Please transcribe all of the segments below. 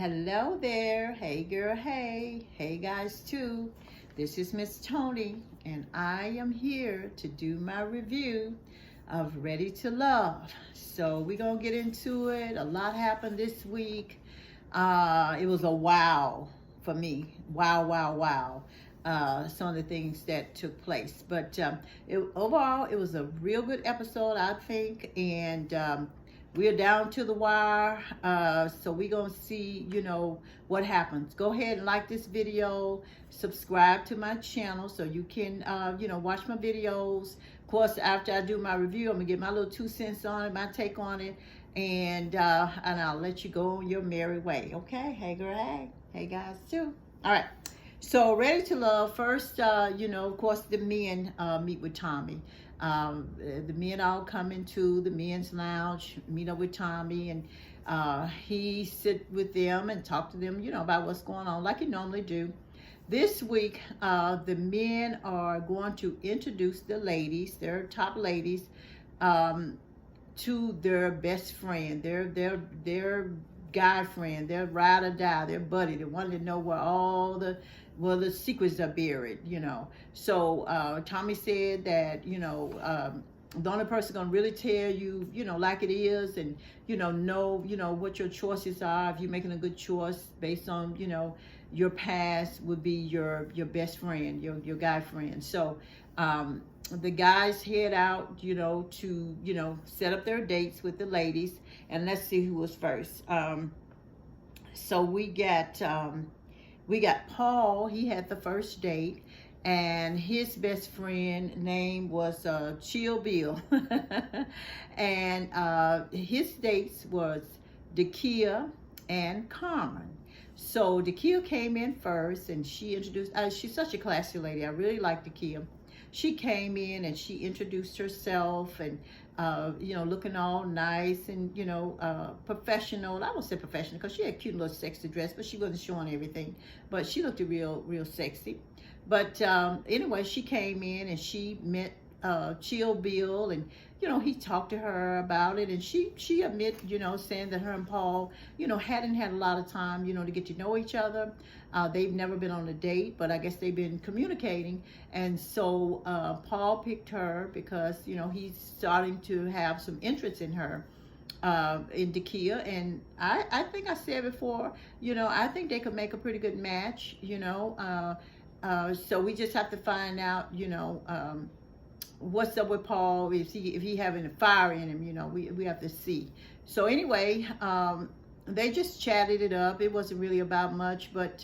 Hello there. Hey girl, hey. Hey guys too. This is Miss Tony and I am here to do my review of Ready to Love. So we're going to get into it. A lot happened this week. It was a wow for me. Wow, wow, wow. Some of the things that took place. But overall, it was a real good episode, I think. And we're down to the wire, so we're gonna see, what happens. Go ahead and like this video, subscribe to my channel so you can, watch my videos. Of course, after I do my review, I'm gonna get my little 2 cents on it, my take on it, and I'll let you go on your merry way. Okay? Hey, girl. Hey. Hey, guys too. All right. So, Ready to Love. First, of course, the men meet with Tommy. The men all come into the men's lounge, meet up with Tommy, and he sit with them and talk to them, about what's going on, like he normally do. This week, the men are going to introduce the ladies, their top ladies, to their best friend, their guy friend, their ride or die, their buddy, the one that know where all the secrets are buried. So Tommy said that, the only person gonna really tell you, like it is, and know what your choices are. If you're making a good choice based on, your past, would be your best friend, your guy friend. So the guys head out, to set up their dates with the ladies, and let's see who was first. So we got Paul. He had the first date, and his best friend name was Chill Bill. And his dates was Dakia and Carmen. So Dakia came in first, and she introduced, she's such a classy lady. I really like Dakia. She came in and she introduced herself, and looking all nice and professional. I won't say professional because she had a cute little sexy dress, but she wasn't showing everything. But she looked real sexy. But anyway, she came in and she met Chill Bill, and he talked to her about it, and she admit, saying that her and Paul, hadn't had a lot of time, to get to know each other. They've never been on a date, but I guess they've been communicating. And so Paul picked her because, he's starting to have some interest in her, in Dakia. And I think I said before, I think they could make a pretty good match, so we just have to find out, what's up with Paul, if he having a fire in him, we have to see. So anyway, they just chatted it up. It wasn't really about much, but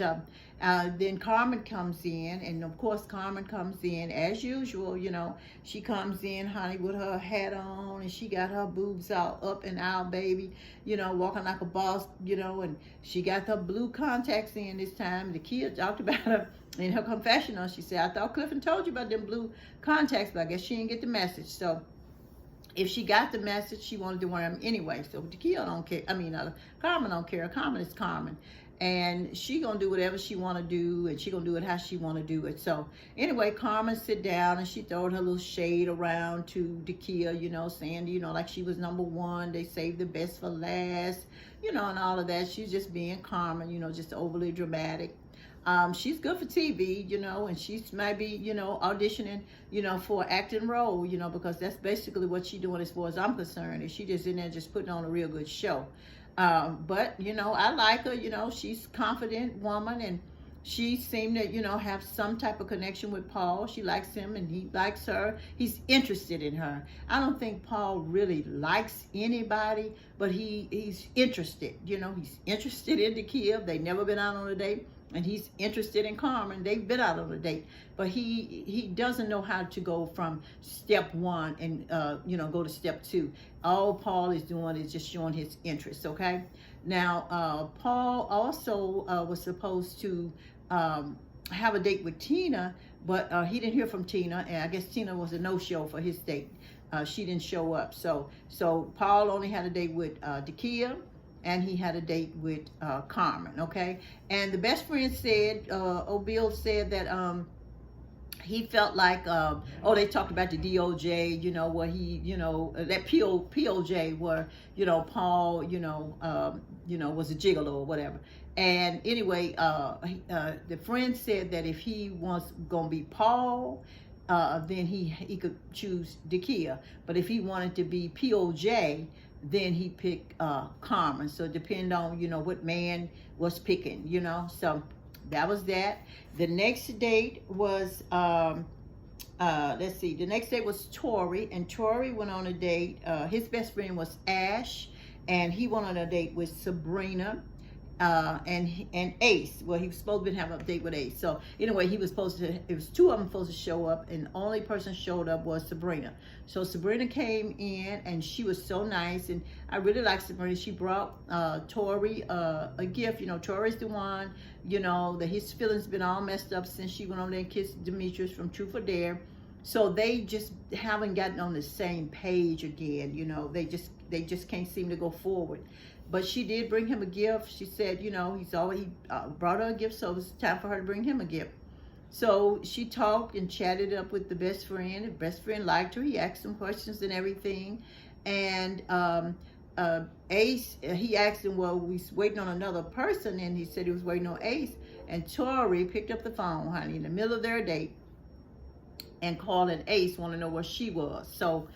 then Carmen comes in, and of course Carmen comes in as usual. She comes in, honey, with her hat on, and she got her boobs all up and out, baby, walking like a boss, and she got her blue contacts in this time. The kid talked about her in her confessional. She said, I thought Clifton told you about them blue contacts, but I guess she didn't get the message. So if she got the message, she wanted to wear them anyway. So Dakia don't care. Carmen don't care. Carmen is Carmen. And she gonna do whatever she wanna do, and she gonna do it how she wanna do it. So anyway, Carmen sit down and she throwed her little shade around to Dakia, saying, like she was number one. They saved the best for last, and all of that. She's just being Carmen, just overly dramatic. She's good for TV, and she's maybe, auditioning, for an acting role, because that's basically what she's doing as far as I'm concerned. And she just in there just putting on a real good show. But, I like her, she's a confident woman, and she seemed to, have some type of connection with Paul. She likes him and he likes her. He's interested in her. I don't think Paul really likes anybody, but he's interested, he's interested in Dakia. They've never been out on a date. And he's interested in Carmen. They've been out on a date, but he doesn't know how to go from step one and go to step two. All Paul is doing is just showing his interest. Okay. Now Paul also was supposed to have a date with Tina, but he didn't hear from Tina, and I guess Tina was a no-show for his date. She didn't show up. So Paul only had a date with Dakia, and he had a date with Carmen, okay? And the best friend said, Bill said that he felt like they talked about the DOJ, where he, that POJ, where Paul, was a gigolo or whatever. And anyway, the friend said that if he was gonna be Paul, then he could choose Dakia, but if he wanted to be POJ, then he picked Carmen. So it depended on what man was picking, so that was that. The next date was let's see, the next date was Tori, and Tori went on a date. His best friend was Ash, and he went on a date with Sabrina, and Ace. Well, he was supposed to have a date with Ace. So anyway, it was two of them supposed to show up, and the only person showed up was Sabrina. So Sabrina came in, and she was so nice, and I really like Sabrina. She brought Tori a gift. Tori's the one, that his feelings been all messed up since she went on there and kissed Demetrius from Truth or Dare. So they just haven't gotten on the same page again. They just can't seem to go forward. But she did bring him a gift. She said, he brought her a gift, so it was time for her to bring him a gift. So she talked and chatted up with the best friend. The best friend liked her. He asked some questions and everything. And Ace, he asked him, well, we was waiting on another person, and he said he was waiting on Ace. And Tori picked up the phone, honey, in the middle of their date, and called an Ace, want to know where she was. So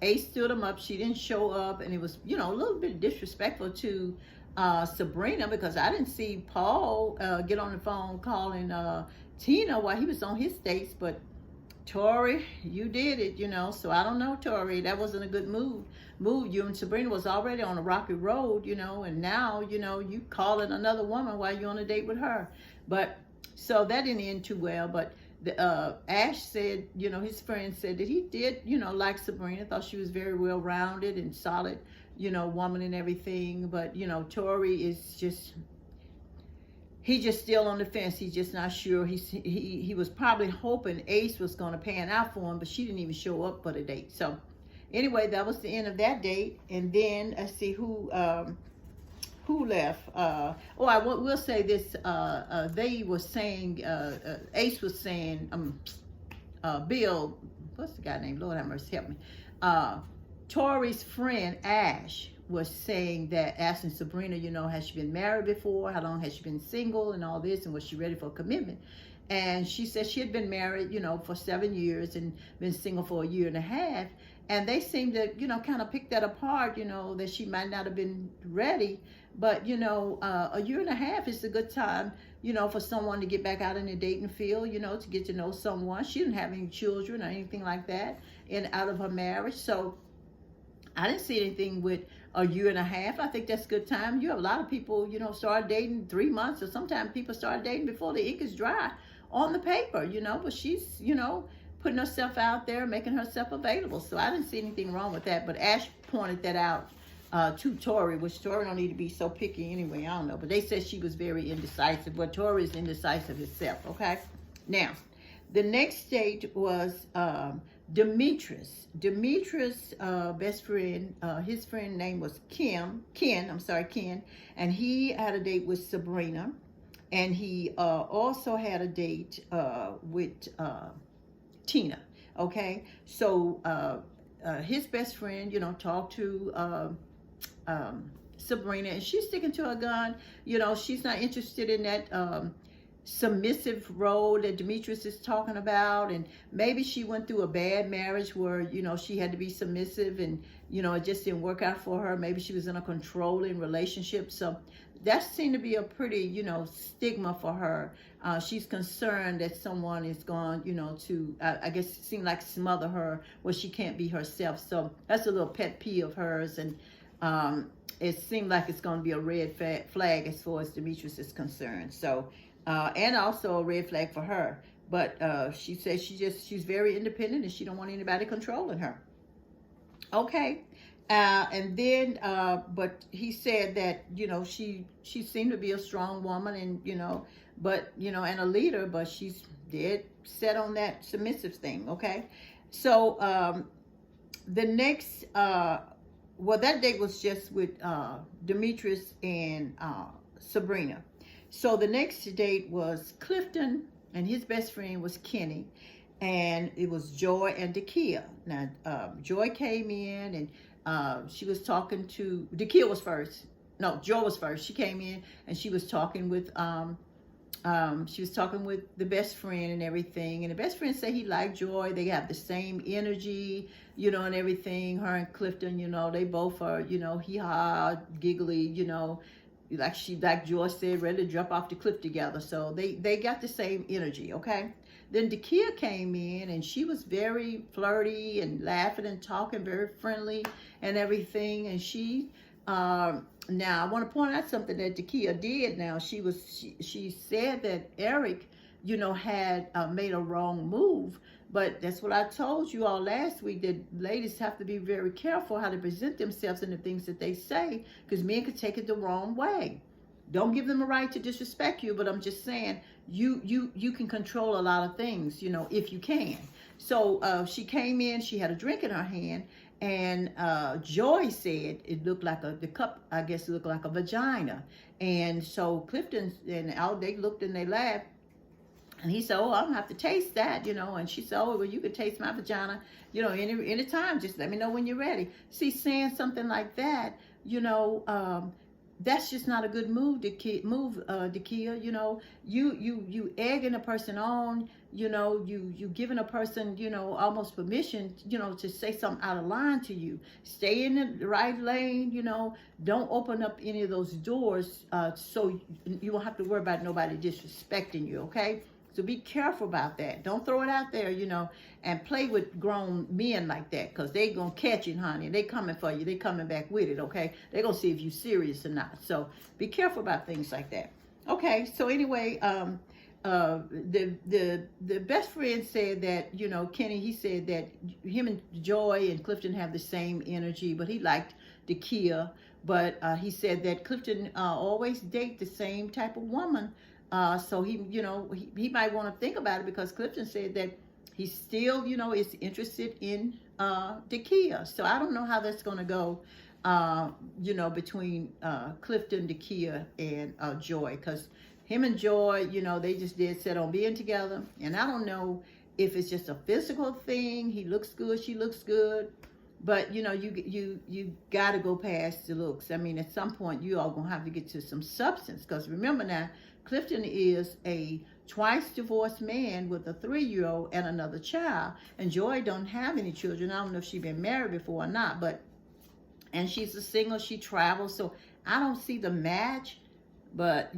Ace stood him up. She didn't show up, and it was, a little bit disrespectful to Sabrina, because I didn't see Paul get on the phone calling Tina while he was on his dates. But Tori, you did it, so I don't know, Tori, that wasn't a good move. You and Sabrina was already on a rocky road, and now, you calling another woman while you're on a date with her. But so that didn't end too well. But Ash said, his friend said that he did, like Sabrina, thought she was very well-rounded and solid, woman and everything. But, Tori is he's just still on the fence. He's just not sure. He was probably hoping Ace was going to pan out for him, but she didn't even show up for the date. So anyway, that was the end of that date. And then let's see who left. I will say this. They were saying, Ace was saying, Bill, what's the guy named? Lord have mercy, help me. Tori's friend Ash was saying that, asking Sabrina, has she been married before? How long has she been single and all this? And was she ready for a commitment? And she said she had been married, for 7 years and been single for 1.5 years. And they seemed to, kind of pick that apart, that she might not have been ready. But, 1.5 years is a good time, for someone to get back out in the dating field, to get to know someone. She didn't have any children or anything like that out of her marriage. So I didn't see anything with 1.5 years. I think that's a good time. You have a lot of people, start dating 3 months, or sometimes people start dating before the ink is dry on the paper, but she's, putting herself out there, making herself available. So I didn't see anything wrong with that. But Ash pointed that out to Tori, which Tori don't need to be so picky anyway. I don't know. But they said she was very indecisive. But Tori is indecisive herself, okay? Now, the next date was Demetrius. Demetrius' best friend, his friend name was Ken, and he had a date with Sabrina. And he also had a date with Tina, okay? So his best friend, talked to Sabrina, and she's sticking to her gun. She's not interested in that submissive role that Demetrius is talking about. And maybe she went through a bad marriage where, she had to be submissive, and, it just didn't work out for her. Maybe she was in a controlling relationship. So that seemed to be a pretty, stigma for her. She's concerned that someone is going, to, I guess it seemed like smother her where she can't be herself. So that's a little pet peeve of hers. And it seemed like it's going to be a red flag as far as Demetrius is concerned. So, and also a red flag for her. But she says she's very independent, and she don't want anybody controlling her. Okay. And then, but he said that, she seemed to be a strong woman, and, but, and a leader, but she's dead set on that submissive thing. Okay. So, the next, that date was just with, Demetrius and, Sabrina. So the next date was Clifton and his best friend was Kenny, and it was Joy and Dakia. Now, Joy came in, and she was talking to Dakia was first. No, Joy was first. She came in and she was talking with the best friend and everything. And the best friend said he liked Joy. They have the same energy, and everything. Her and Clifton, they both are, hee-haw, giggly, like Joy said, ready to jump off the cliff together. So they got the same energy, okay? Then Dakia came in, and she was very flirty and laughing and talking, very friendly and everything. And she now, I want to point out something that Dakia did. Now, she said that Eric, had made a wrong move. But that's what I told you all last week, that ladies have to be very careful how to present themselves and the things that they say, because men could take it the wrong way. Don't give them a right to disrespect you, but I'm just saying you can control a lot of things, if you can. So she came in, she had a drink in her hand, and Joy said it looked like the cup, I guess, looked like a vagina. And so Clifton and Al, they looked and they laughed. And he said, oh, I'm going to have to taste that, And she said, oh, well, you could taste my vagina, any time. Just let me know when you're ready. See, saying something like that, that's just not a good move, Dakia. You egging a person on, you giving a person, almost permission, to say something out of line to you. Stay in the right lane, don't open up any of those doors, so you won't have to worry about nobody disrespecting you, okay? So be careful about that. Don't throw it out there, and play with grown men like that, because they going to catch it, honey. They coming for you. They coming back with it, okay? They going to see if you serious or not. So be careful about things like that. Okay, so anyway, the best friend said that, Kenny, he said that him and Joy and Clifton have the same energy, but he liked Dakia. But he said that Clifton always date the same type of woman. So he might want to think about it, because Clifton said that he still, is interested in Dakia. So I don't know how that's going to go, between Clifton, Dakia, and Joy, because him and Joy, they just did set on being together. And I don't know if it's just a physical thing. He looks good, she looks good. But, you got to go past the looks. I mean, at some point, you all going to have to get to some substance. Because remember now, Clifton is a twice divorced man with a 3-year-old and another child. And Joy don't have any children. I don't know if she's been married before or not. And she's a single. She travels. So I don't see the match. But,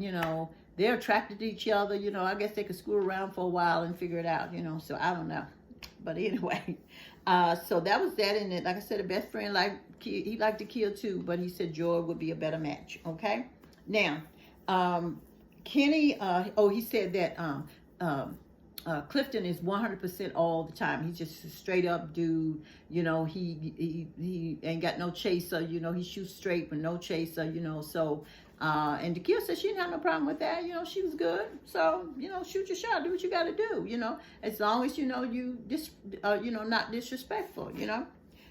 they're attracted to each other. I guess they could screw around for a while and figure it out, So I don't know. But anyway, so that was that. And like I said, the best friend, he liked to kill too. But he said Joy would be a better match. Okay? Now, Kenny, he said that Clifton is 100% all the time. He's just a straight up dude. He ain't got no chaser. He shoots straight with no chaser. So and Dakia said she didn't have no problem with that. She was good. So shoot your shot. Do what you got to do. As long as you not disrespectful.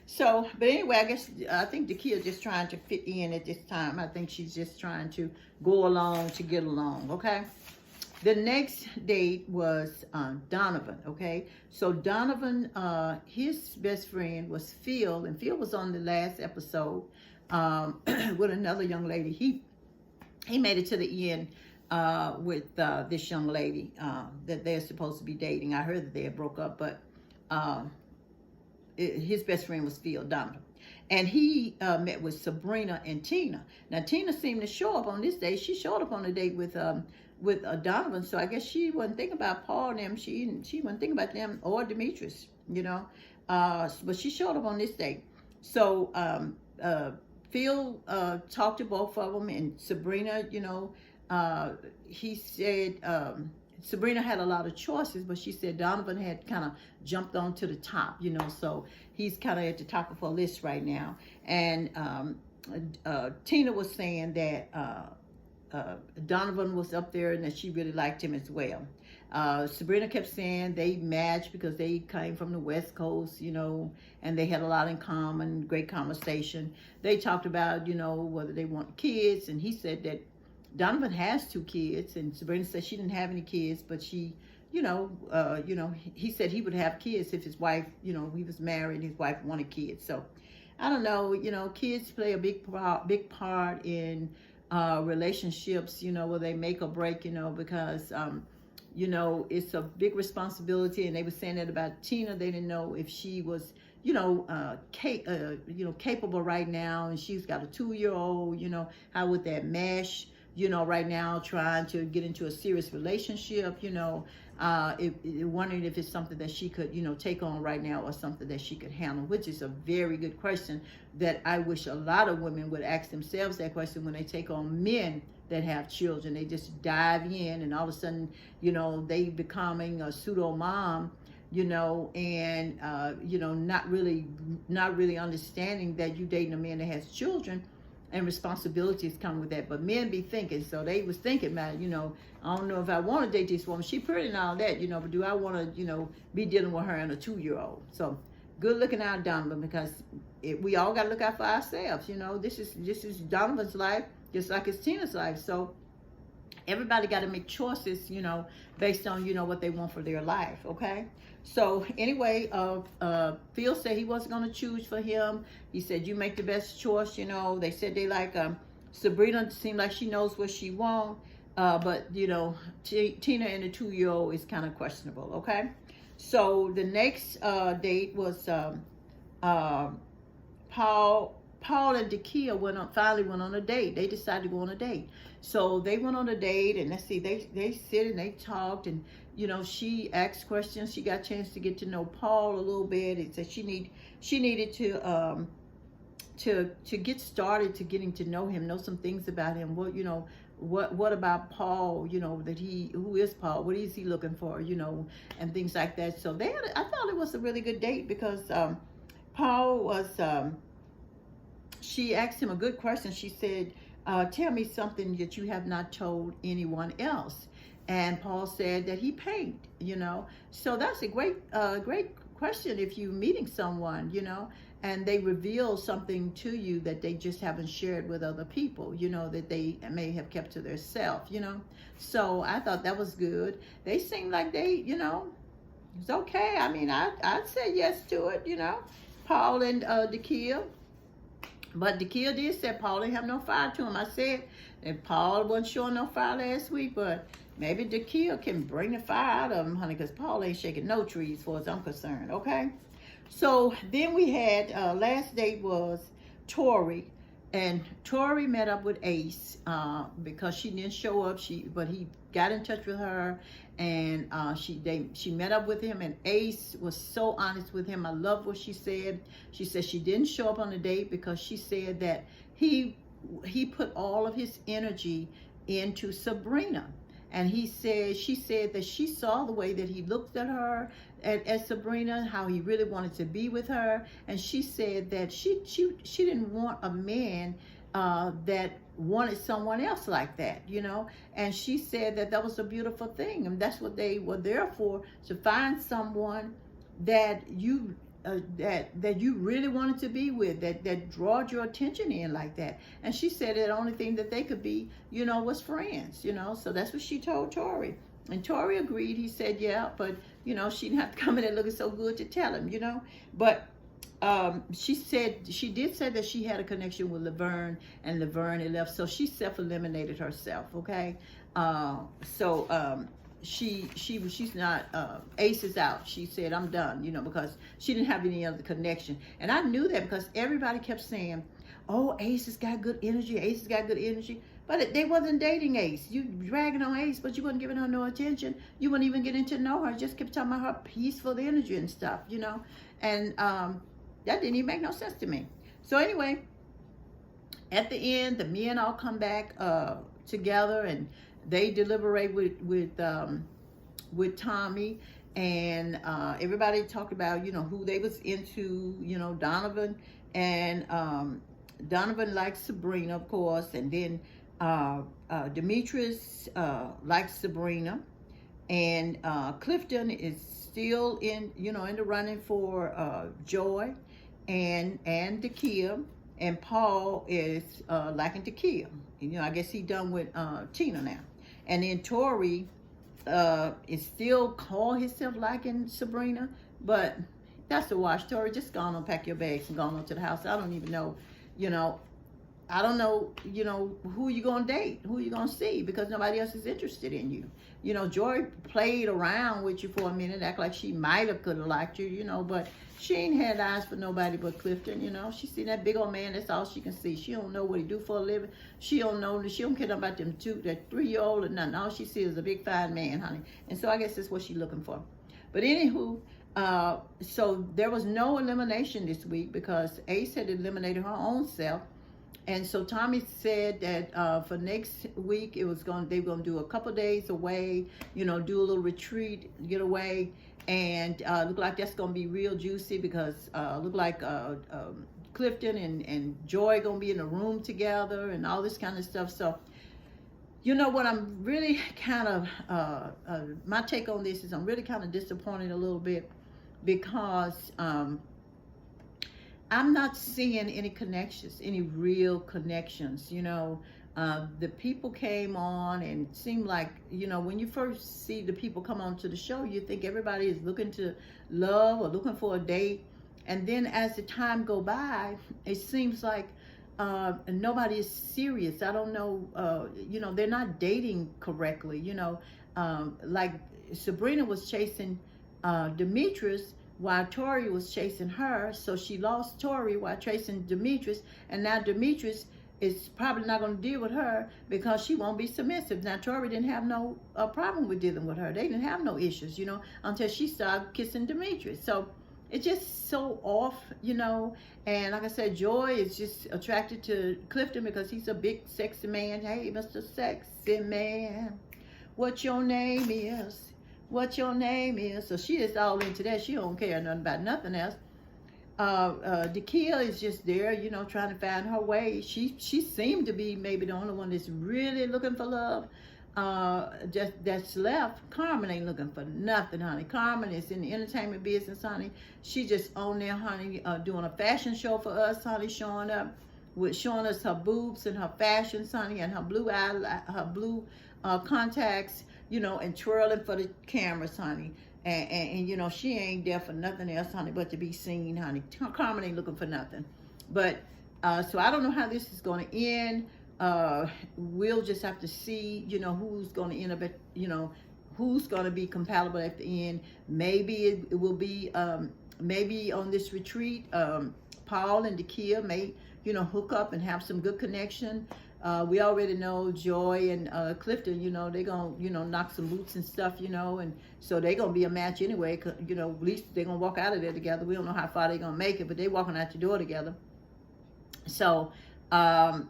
So, but anyway, I think Dakia just trying to fit in at this time. I think she's just trying to go along to get along, okay? The next date was Donovan, okay? So Donovan, his best friend was Phil, and Phil was on the last episode with another young lady. He made it to the end with this young lady that they're supposed to be dating. I heard that they had broke up, but his best friend was Phil, Donovan. And he met with Sabrina and Tina. Now, Tina seemed to show up on this day. She showed up on a date with Donovan. So I guess she wasn't thinking about Paul and them. She wasn't thinking about them or Demetrius, But she showed up on this date. So Phil talked to both of them. And Sabrina, he said... Sabrina had a lot of choices, but she said Donovan had kind of jumped onto the top, so he's kind of at the top of her list right now. And Tina was saying that Donovan was up there and that she really liked him as well. Sabrina kept saying they matched because they came from the West Coast, and they had a lot in common, great conversation. They talked about, whether they want kids, and he said that Donovan has 2 kids, and Sabrina said she didn't have any kids, but she he said he would have kids if his wife, he was married, his wife wanted kids. So I don't know, kids play a big part in relationships, where they make or break, because it's a big responsibility. And they were saying that about Tina. They didn't know if she was, capable right now, and she's got a 2-year-old. How would that mesh? Right now, trying to get into a serious relationship. Wondering if it's something that she could, take on right now, or something that she could handle, which is a very good question that I wish a lot of women would ask themselves that question when they take on men that have children. They just dive in, and all of a sudden, they becoming a pseudo mom, and not really understanding that you dating a man that has children, and responsibilities come with that. But men be thinking, so they was thinking, man, I don't know if I want to date this woman. She pretty and all that, but do I want to, be dealing with her and a 2-year-old? So good looking out, Donovan, because we all got to look out for ourselves. This is Donovan's life, just like it's Tina's life. So everybody got to make choices, based on, what they want for their life. Okay. So anyway, Phil said he wasn't going to choose for him. He said, you make the best choice. They said they like, Sabrina seemed like she knows what she wants. But Tina and the 2-year-old is kind of questionable. Okay. So the next, date was, Paul and Dakia finally went on a date. They decided to go on a date. So they went on a date, and let's see, they sit and they talked, and she asked questions. She got a chance to get to know Paul a little bit. It said she needed to get started to getting to know him, know some things about him. What about Paul? Who is Paul? What is he looking for? And things like that. So I thought it was a really good date because Paul was. She asked him a good question. She said, tell me something that you have not told anyone else. And Paul said that he paints, So that's a great question if you're meeting someone, and they reveal something to you that they just haven't shared with other people, that they may have kept to themselves, So I thought that was good. They seemed like they, it's okay. I mean, I'd say yes to it, Paul and Dakia. But Dakia did say Paul didn't have no fire to him. I said that Paul wasn't showing no fire last week, but maybe Dakia can bring the fire out of him, honey, because Paul ain't shaking no trees, as far as I'm concerned, okay? So then we had, last date was Tori, and Tori met up with Ace because she didn't show up. But he got in touch with her, and she met up with him, and Ace was so honest with him. I love what she said. She said she didn't show up on the date because she said that he put all of his energy into Sabrina. And she said that she saw the way that he looked at her, at Sabrina, how he really wanted to be with her. And she said that she didn't want a man that wanted someone else like that, And she said that was a beautiful thing. And that's what they were there for, to find someone that you really wanted to be with, that drawed your attention in like that. And she said that the only thing that they could be, was friends, So that's what she told Tori. And Tori agreed. He said, yeah, but, she didn't have to come in there looking so good to tell him, But she did say that she had a connection with Laverne, and Laverne had left. So she self-eliminated herself, okay? She's not, Ace is out. She said, I'm done, because she didn't have any other connection. And I knew that because everybody kept saying, oh, Ace has got good energy. Ace has got good energy. But they wasn't dating Ace. You dragging on Ace, but you wasn't giving her no attention. You wouldn't even getting to know her. Just kept talking about her peaceful energy and stuff, And that didn't even make no sense to me. So anyway, at the end, the men all come back together, and they deliberate with Tommy, and everybody talked about who they was into. Donovan, and Donovan likes Sabrina, of course, and then Demetrius likes Sabrina, and Clifton is still in the running for Joy and Dakia, and Paul is liking Dakia. I guess he done with Tina now. And then Tori is still call himself liking Sabrina, but that's the wash. Tori, just go on and pack your bags and go on to the house. I don't even know, you know, I don't know, who you gonna date, who you gonna see, because nobody else is interested in you. Joy played around with you for a minute, act like she might have could have liked you, but she ain't had eyes for nobody but Clifton. She seen that big old man. That's all she can see. She don't know what he do for a living. She don't know. She don't care about that 3-year-old or nothing. All she sees is a big fine man, honey. And so I guess that's what she's looking for. But anywho, so there was no elimination this week because Ace had eliminated her own self. And so Tommy said that for next week they were gonna do a couple days away, do a little retreat, get away, and look like that's gonna be real juicy because look like Clifton and Joy gonna be in a room together and all this kind of stuff. So what I'm really kind of my take on this is I'm really kind of disappointed a little bit because I'm not seeing any connections, any real connections. The people came on and it seemed like, when you first see the people come on to the show, you think everybody is looking to love or looking for a date. And then as the time go by, it seems like nobody is serious. I don't know, they're not dating correctly. Like Sabrina was chasing Demetrius, while Tori was chasing her, so she lost Tori while chasing Demetrius, and now Demetrius is probably not going to deal with her because she won't be submissive. Now Tori didn't have no problem with dealing with her. They didn't have no issues, until she started kissing Demetrius. So it's just so off, and like I said, Joy is just attracted to Clifton because he's a big sexy man. Hey, Mr. Sexy Man, what your name is? What your name is? So she is all into that. She don't care nothing about nothing else. Dakia is just there, trying to find her way. She seemed to be maybe the only one that's really looking for love. That's left. Carmen ain't looking for nothing, honey. Carmen is in the entertainment business, honey. She just on there, honey, doing a fashion show for us, honey, showing us her boobs and her fashions, honey, and her blue contacts, and twirling for the cameras, honey. And she ain't there for nothing else, honey, but to be seen, honey. Carmen ain't looking for nothing. But, so I don't know how this is going to end. We'll just have to see, who's going to end up at, who's going to be compatible at the end. Maybe it will be, maybe on this retreat, Paul and Dakia may, hook up and have some good connection. We already know Joy and Clifton, they're going to, knock some boots and stuff, and so they're going to be a match anyway. At least they're going to walk out of there together. We don't know how far they're going to make it, but they're walking out the door together. So, and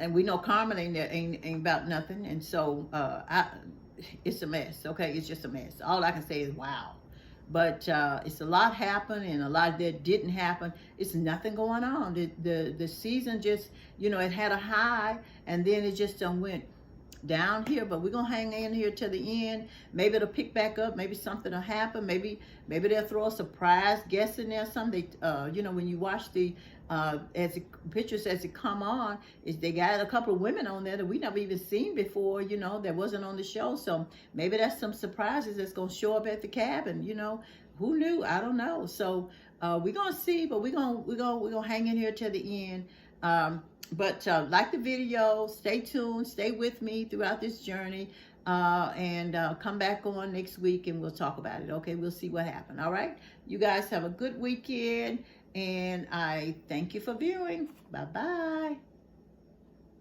we know Carmen ain't about nothing. And so, it's a mess. Okay. It's just a mess. All I can say is, wow. But it's a lot happened and a lot that didn't happen. It's nothing going on. The season just, it had a high and then it just went down here. But we're going to hang in here to the end. Maybe it'll pick back up. Maybe something will happen. Maybe they'll throw a surprise guest in there. Something, when you watch the pictures as it come on, is they got a couple of women on there that we never even seen before, that wasn't on the show. So maybe that's some surprises that's gonna show up at the cabin. Who knew? I don't know. So we're gonna see, but we're gonna hang in here till the end. But like the video, stay tuned, stay with me throughout this journey, and come back on next week and we'll talk about it. Okay, we'll see what happened. All right, you guys have a good weekend. And I thank you for viewing. Bye-bye.